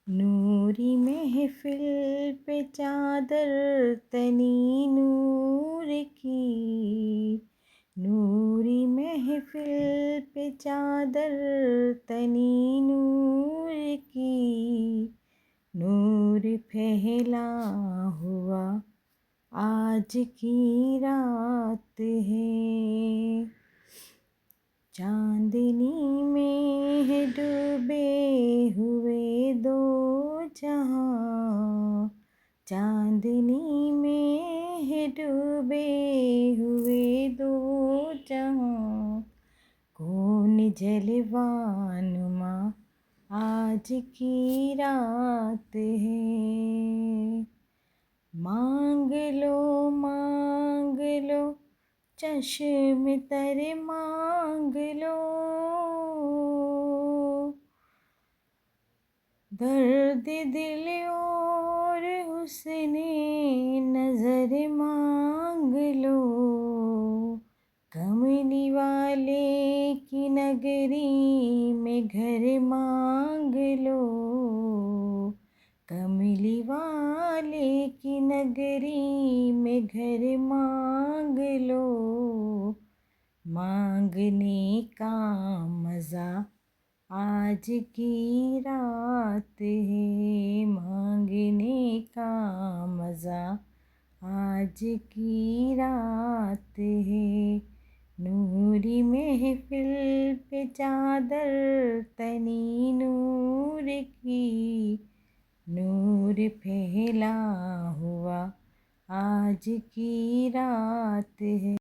नूरी महफिल पे चादर तनी नूर की, नूरी महफिल पे चादर तनी नूर की, नूर फैला हुआ आज की रात है। चांदनी में है डूबे हुए दो जहां, चांदनी में है डूबे हुए दो जहां, कौन जलवानुमा आज की रात है। मांग लो चश्म तर मांग लो, दर्द दिल और हुस्ने नजर मांग लो, कमली वाले की नगरी में घर मांग लो, कमली वाले की नगरी में घर मांग लो, मांगने का मज़ा आज की रात है, मांगने का मज़ा आज की रात है। नूरी महफिल पे चादर तनी नूर की, नूर फैला हुआ आज की रात है।